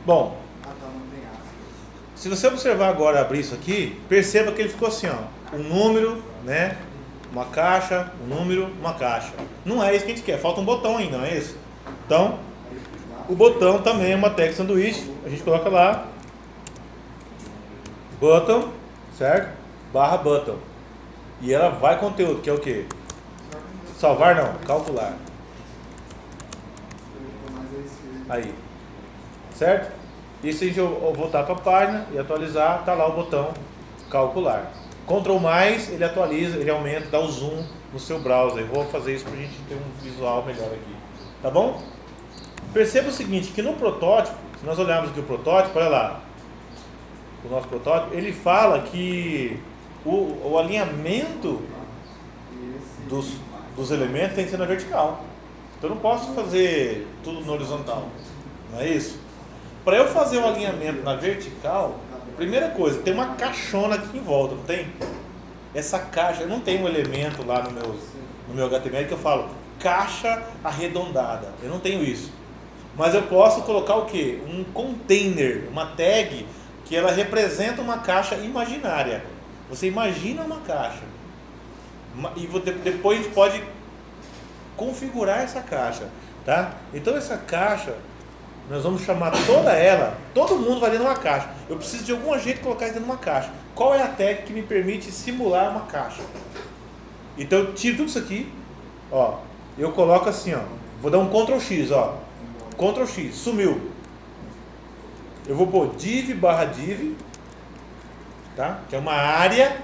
Bom, se você observar agora, abrir isso aqui, perceba que ele ficou assim, ó, um número, né, uma caixa, um número, uma caixa. Não é isso que a gente quer, falta um botão ainda, não é isso? Então, o botão também é uma tag sanduíche, a gente coloca lá, button, certo? Barra button. E ela vai conteúdo, que é o quê? Salvar não, calcular. Aí, certo? E se eu voltar para a página e atualizar, tá lá o botão calcular. Ctrl mais, ele atualiza, ele aumenta, dá o zoom no seu browser. Eu vou fazer isso para a gente ter um visual melhor aqui. Tá bom? Perceba o seguinte, que no protótipo, se nós olharmos aqui o protótipo, olha lá. O nosso protótipo, ele fala que o alinhamento dos elementos tem que ser na vertical. Então eu não posso fazer tudo no horizontal. Não é isso? Para eu fazer o alinhamento na vertical, primeira coisa, tem uma caixona aqui em volta, não tem? Essa caixa, eu não tenho um elemento lá no meu HTML que eu falo caixa arredondada. Eu não tenho isso. Mas eu posso colocar o quê? Um container, uma tag que ela representa uma caixa imaginária. Você imagina uma caixa. E depois a gente pode configurar essa caixa, tá? Então essa caixa, nós vamos chamar toda ela, todo mundo vai dentro de uma caixa. Eu preciso de algum jeito colocar isso dentro de uma caixa. Qual é a tag que me permite simular uma caixa? Então eu tiro tudo isso aqui, ó, eu coloco assim, ó, vou dar um Ctrl X, ó, Ctrl X, sumiu. Eu vou pôr div barra div, tá? Que é uma área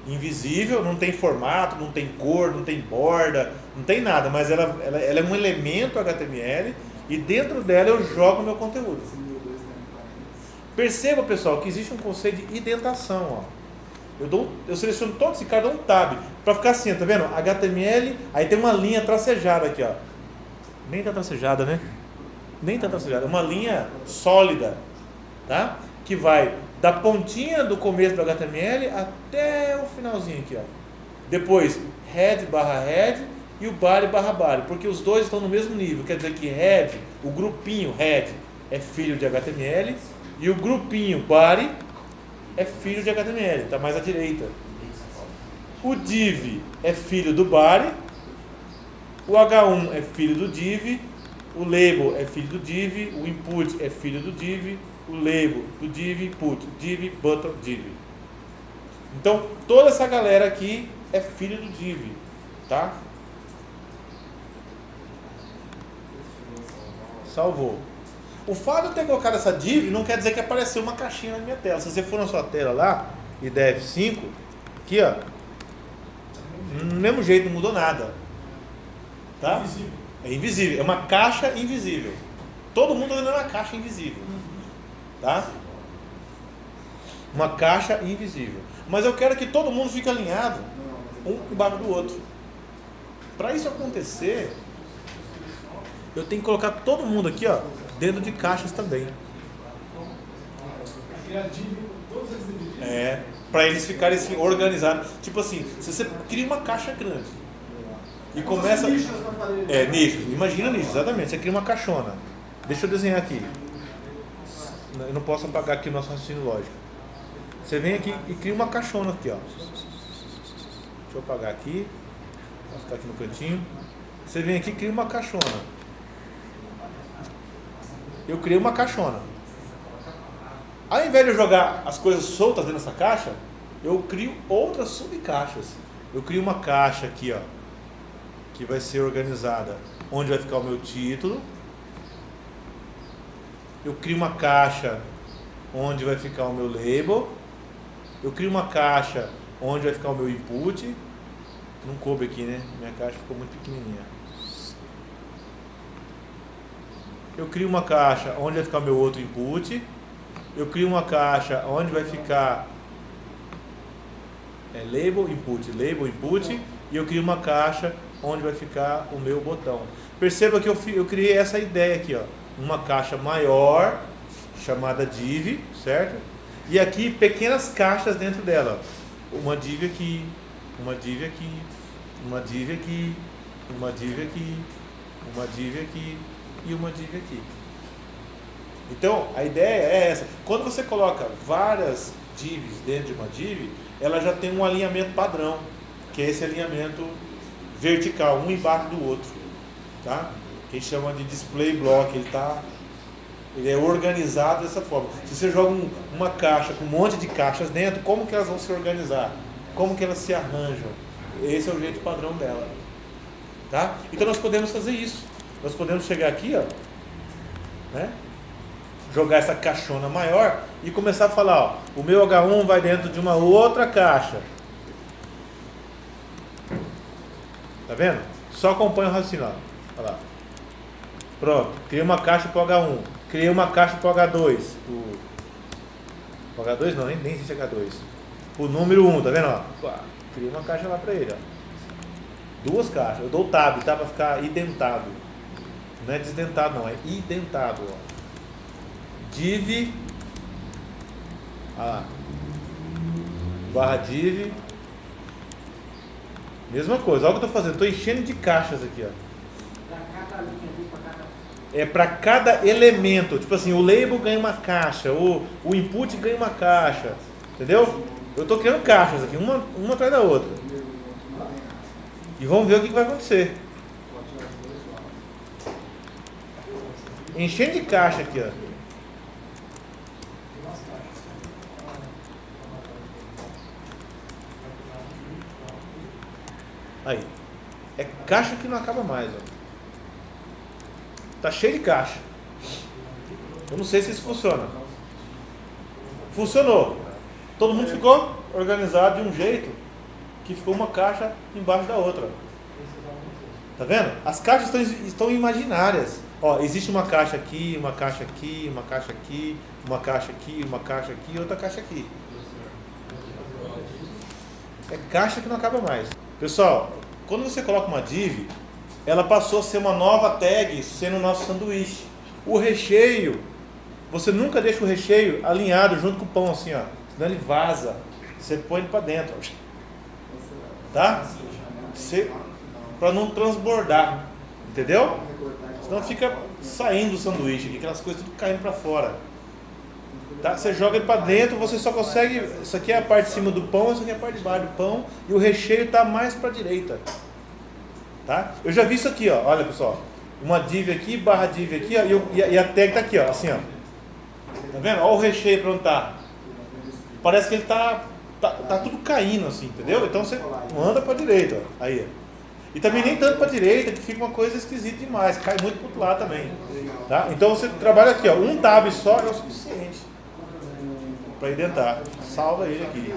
invisível, não tem formato, não tem cor, não tem borda, não tem nada, mas ela é um elemento HTML e dentro dela eu jogo o meu conteúdo. Perceba, pessoal, que existe um conceito de indentação, ó. Eu seleciono todo esse cara, dou um tab, para ficar assim, tá vendo? HTML, aí tem uma linha tracejada aqui, ó. Nem tá tracejada, né? Nem tá tracejada, é uma linha sólida, tá? Que vai da pontinha do começo do HTML até o finalzinho aqui, ó. Depois, head barra head e o body barra body, porque os dois estão no mesmo nível. Quer dizer que head, o grupinho head é filho de HTML e o grupinho body é filho de HTML, está mais à direita. O div é filho do body, o H1 é filho do div, o label é filho do div, o input é filho do div, o label do div, input, div, button, div. Então, toda essa galera aqui é filho do div, tá? Salvou. O fato de eu ter colocado essa div não quer dizer que apareceu uma caixinha na minha tela. Se você for na sua tela lá e der F5, aqui ó, do mesmo jeito, não mudou nada. Tá? É invisível, é uma caixa invisível. Todo mundo olhando uma caixa invisível. Tá? Uma caixa invisível. Mas eu quero que todo mundo fique alinhado um embaixo do outro. Para isso acontecer, eu tenho que colocar todo mundo aqui, ó, dentro de caixas também. É, para eles ficarem assim, organizados. Tipo assim, se você cria uma caixa grande e começa... nichos, imagina nichos, exatamente. Você cria uma caixona. Deixa eu desenhar aqui. Eu não posso apagar aqui o nosso raciocínio lógico. Você vem aqui e cria uma caixona aqui, ó. Deixa eu apagar aqui. Vou ficar aqui no cantinho. Você vem aqui e cria uma caixona. Eu criei uma caixona. Ao invés de eu jogar as coisas soltas dentro dessa caixa, eu crio outras subcaixas. Eu crio uma caixa aqui, ó, que vai ser organizada, onde vai ficar o meu título. Eu crio uma caixa onde vai ficar o meu label. Eu crio uma caixa onde vai ficar o meu input. Não coube aqui, né? Minha caixa ficou muito pequenininha. Eu crio uma caixa onde vai ficar o meu outro input. Eu crio uma caixa onde vai ficar label, input. E eu crio uma caixa onde vai ficar o meu botão. Perceba que eu criei essa ideia aqui, ó. Uma caixa maior, chamada div, certo? E aqui pequenas caixas dentro dela. Uma div aqui, uma div aqui, uma div aqui, uma div aqui, uma div aqui e uma div aqui. Então, a ideia é essa. Quando você coloca várias divs dentro de uma div, ela já tem um alinhamento padrão, que é esse alinhamento vertical, um embaixo do outro. Tá? Que a gente chama de display block. Ele é organizado dessa forma. Se você joga uma caixa com um monte de caixas dentro, como que elas vão se organizar? Como que elas se arranjam? Esse é o jeito padrão dela. Tá? Então nós podemos fazer isso. Nós podemos chegar aqui, ó, né? Jogar essa caixona maior e começar a falar, ó, o meu H1 vai dentro de uma outra caixa. Tá vendo? Só acompanha o raciocínio. Olha lá. Pronto, criei uma caixa para o H1, criei uma caixa para o H2. O H2 não, nem existe H2. O número 1, tá vendo? Ó? Criei uma caixa lá para ele. Ó. Duas caixas, eu dou o tab, tá? Para ficar identado. Não é desdentado, não, é identado. Ó. Div, barra div, mesma coisa. Olha o que eu estou fazendo, estou enchendo de caixas aqui, ó. É para cada elemento, tipo assim, o label ganha uma caixa, o input ganha uma caixa, entendeu? Eu estou criando caixas aqui, uma atrás da outra. E vamos ver o que vai acontecer. Enchendo de caixa aqui, ó. Aí. É caixa que não acaba mais, ó. Tá cheio de caixa. Eu não sei se isso funciona. Funcionou. Todo mundo ficou organizado de um jeito que ficou uma caixa embaixo da outra. Tá vendo? As caixas estão imaginárias. Ó, existe uma caixa aqui, uma caixa aqui, uma caixa aqui, uma caixa aqui, uma caixa aqui e outra caixa aqui. É caixa que não acaba mais. Pessoal, quando você coloca uma div, ela passou a ser uma nova tag, sendo o nosso sanduíche. O recheio, você nunca deixa o recheio alinhado junto com o pão assim, ó. Senão ele vaza. Você põe ele para dentro. Tá? Para não transbordar. Entendeu? Senão fica saindo o sanduíche aqui, aquelas coisas tudo caindo para fora. Tá? Você joga ele para dentro, você só consegue. Isso aqui é a parte de cima do pão, isso aqui é a parte de baixo do pão. E o recheio está mais para a direita. Tá? Eu já vi isso aqui, ó. Olha pessoal. Uma div aqui, barra div aqui, ó, e a tag está aqui, ó. Assim, ó. Tá vendo? Olha o recheio para onde tá. Parece que ele tá tudo caindo assim, entendeu? Então você anda para a direita, ó. Aí, ó. E também nem tanto para a direita, que fica uma coisa esquisita demais, cai muito para o outro lado também. Tá? Então você trabalha aqui, ó, um tab só é o suficiente para indentar. Salva ele aqui.